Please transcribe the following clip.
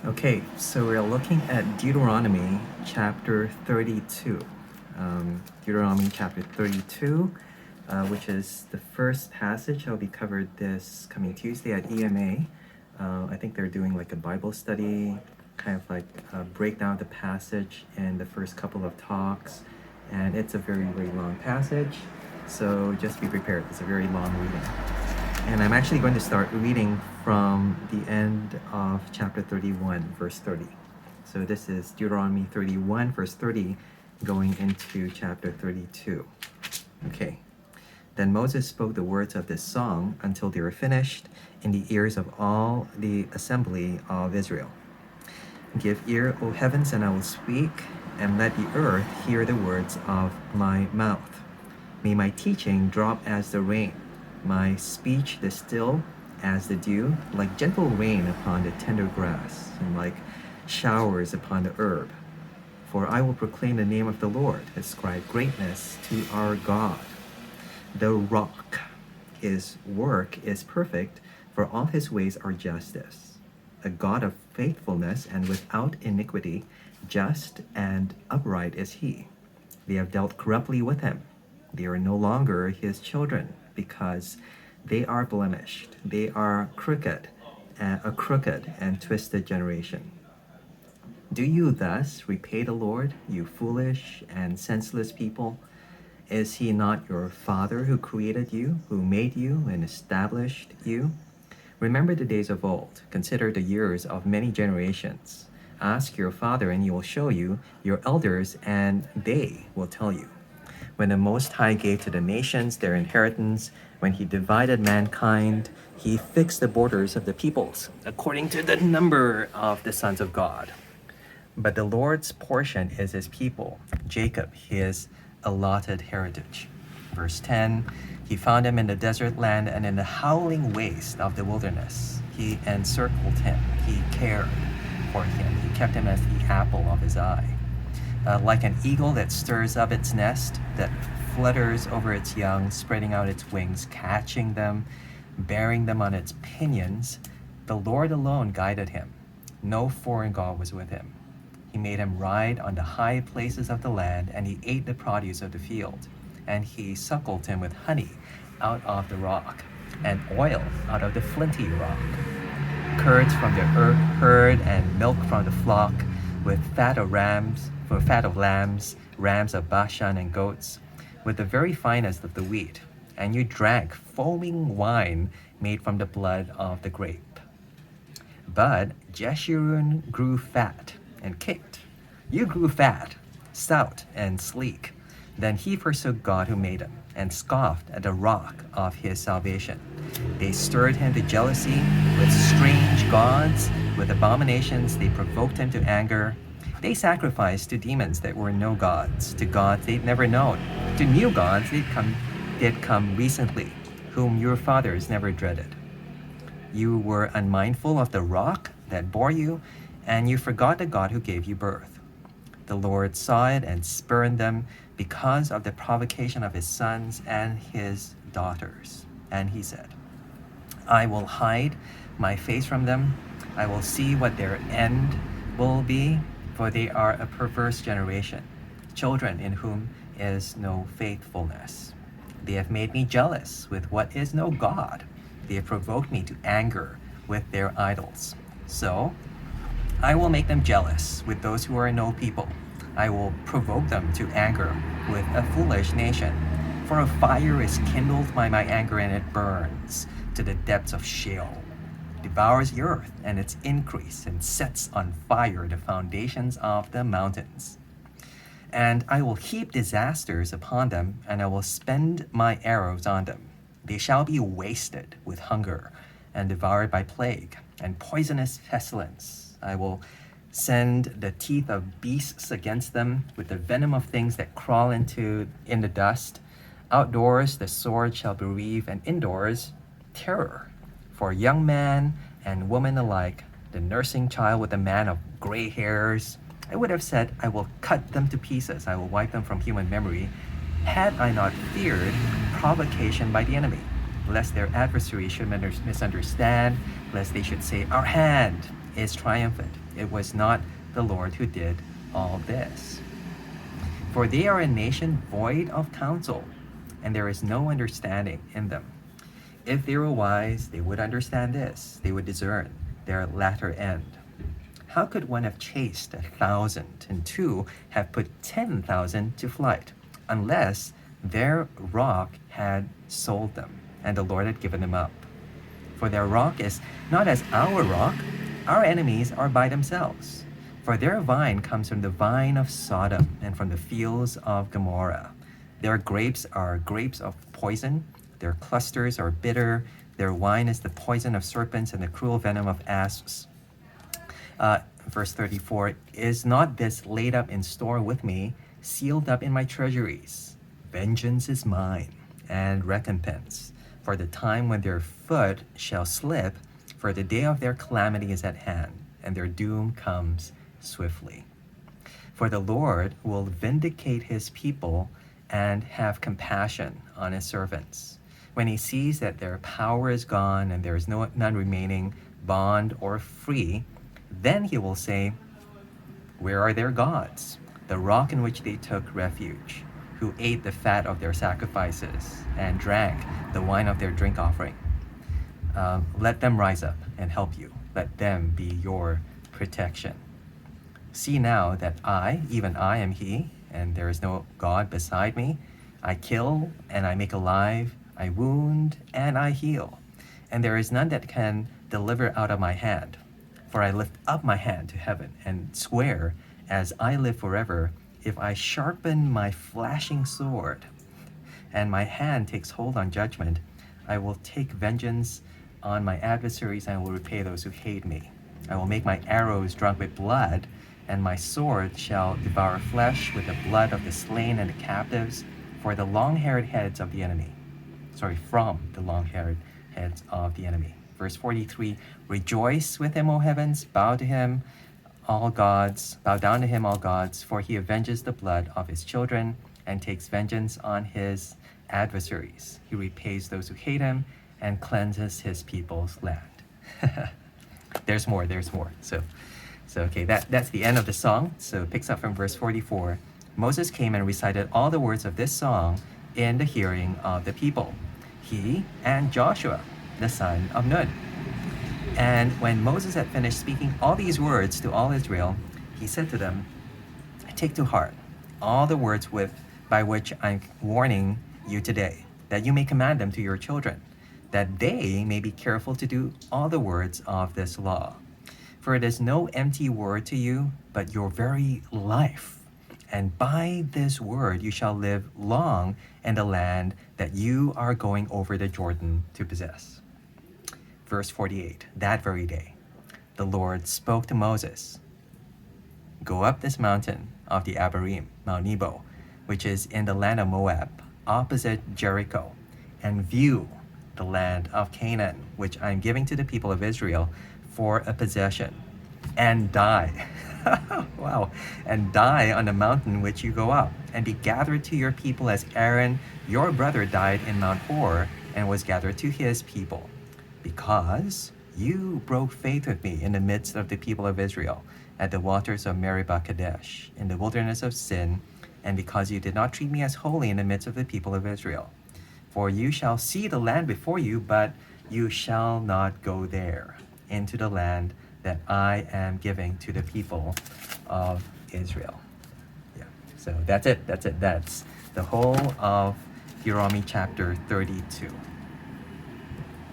Okay, so we're looking at Deuteronomy chapter 32. Deuteronomy chapter 32, which is the first passage that will be covered this coming Tuesday at EMA. I think they're doing like a Bible study, kind of like a breakdown of the passage in the first couple of talks. And it's a very, very long passage. So just be prepared. It's a very long reading. And I'm actually going to start reading from the end of chapter 31, verse 30. So this is Deuteronomy 31, verse 30, going into chapter 32. Okay. Then Moses spoke the words of this song until they were finished in the ears of all the assembly of Israel. Give ear, O heavens, and I will speak, and let the earth hear the words of my mouth. May my teaching drop as the rain, my speech distill as the dew, like gentle rain upon the tender grass, and like showers upon the herb. For I will proclaim the name of the Lord, ascribe greatness to our God. The rock, his work is perfect, for all his ways are justice. A God of faithfulness and without iniquity, just and upright is he. They have dealt corruptly with him. They are no longer his children, because they are blemished. They are a crooked and twisted generation. Do you thus repay the Lord, you foolish and senseless people? Is he not your Father who created you, who made you and established you? Remember the days of old. Consider the years of many generations. Ask your father, and he will show you, your elders, and they will tell you. When the Most High gave to the nations their inheritance, when he divided mankind, he fixed the borders of the peoples according to the number of the sons of God. But the Lord's portion is his people, Jacob his allotted heritage. Verse 10, he found him in the desert land and in the howling waste of the wilderness. He encircled him. He cared for him. He kept him as the apple of his eye. Like an eagle that stirs up its nest, that flutters over its young, spreading out its wings, catching them, bearing them on its pinions, the Lord alone guided him. No foreign god was with him. He made him ride on the high places of the land, and he ate the produce of the field. And he suckled him with honey out of the rock, and oil out of the flinty rock, curds from the herd, and milk from the flock, with fat of lambs, rams of Bashan, and goats, with the very finest of the wheat. And you drank foaming wine made from the blood of the grape. But Jeshurun grew fat and kicked. You grew fat, stout, and sleek. Then he forsook God who made him, and scoffed at the rock of his salvation. They stirred him to jealousy with strange gods, with abominations they provoked him to anger. They sacrificed to demons that were no gods, to gods they'd never known, to new gods they'd come recently, whom your fathers never dreaded. You were unmindful of the rock that bore you, and you forgot the God who gave you birth. The Lord saw it and spurned them because of the provocation of his sons and his daughters. And he said, I will hide my face from them. I will see what their end will be, for they are a perverse generation, children in whom is no faithfulness. They have made me jealous with what is no God. They have provoked me to anger with their idols. So I will make them jealous with those who are no people. I will provoke them to anger with a foolish nation. For a fire is kindled by my anger, and it burns to the depths of Sheol, devours the earth and its increase, and sets on fire the foundations of the mountains. And I will heap disasters upon them, and I will spend my arrows on them. They shall be wasted with hunger and devoured by plague and poisonous pestilence. I will send the teeth of beasts against them, with the venom of things that crawl in the dust. Outdoors the sword shall bereave, and indoors terror. For young man and woman alike, the nursing child with the man of gray hairs, I would have said, I will cut them to pieces, I will wipe them from human memory, had I not feared provocation by the enemy, lest their adversary should misunderstand, lest they should say, our hand is triumphant. It was not the Lord who did all this. For they are a nation void of counsel, and there is no understanding in them. If they were wise, they would understand this. They would discern their latter end. How could one have chased 1,000 and two have put 10,000 to flight, unless their rock had sold them, and the Lord had given them up? For their rock is not as our rock. Our enemies are by themselves. For their vine comes from the vine of Sodom and from the fields of Gomorrah. Their grapes are grapes of poison. Their clusters are bitter. Their wine is the poison of serpents and the cruel venom of asps. Verse 34, is not this laid up in store with me, sealed up in my treasuries? Vengeance is mine, and recompense, for the time when their foot shall slip, for the day of their calamity is at hand, and their doom comes swiftly. For the Lord will vindicate his people and have compassion on his servants. When he sees that their power is gone and there is none remaining, bond or free, then he will say, where are their gods, the rock in which they took refuge, who ate the fat of their sacrifices and drank the wine of their drink offering? Let them rise up and help you. Let them be your protection. See now that I, even I, am he, and there is no God beside me. I kill and I make alive, I wound and I heal, and there is none that can deliver out of my hand. For I lift up my hand to heaven and swear, as I live forever, if I sharpen my flashing sword, and my hand takes hold on judgment, I will take vengeance on my adversaries and I will repay those who hate me. I will make my arrows drunk with blood, and my sword shall devour flesh with the blood of the slain and the captives, for the long-haired heads of the enemy. From the long-haired heads of the enemy. Verse 43, rejoice with him, O heavens, bow down to him, all gods, for he avenges the blood of his children and takes vengeance on his adversaries. He repays those who hate him and cleanses his people's land. There's more. So okay, that's the end of the song. So it picks up from verse 44. Moses came and recited all the words of this song in the hearing of the people, he and Joshua, the son of Nun. And when Moses had finished speaking all these words to all Israel, he said to them, take to heart all the words by which I'm warning you today, that you may command them to your children, that they may be careful to do all the words of this law. For it is no empty word to you, but your very life. And by this word you shall live long in the land that you are going over the Jordan to possess. Verse 48, that very day, the Lord spoke to Moses, go up this mountain of the Abarim, Mount Nebo, which is in the land of Moab, opposite Jericho, and view the land of Canaan, which I am giving to the people of Israel for a possession, and die. Wow. And die on the mountain which you go up, and be gathered to your people as Aaron, your brother, died in Mount Hor and was gathered to his people. Because you broke faith with me in the midst of the people of Israel at the waters of Meribah Kadesh, in the wilderness of Sin, and because you did not treat me as holy in the midst of the people of Israel. For you shall see the land before you, but you shall not go there, into the land that I am giving to the people of Israel. Yeah, so that's it. That's the whole of Deuteronomy chapter 32.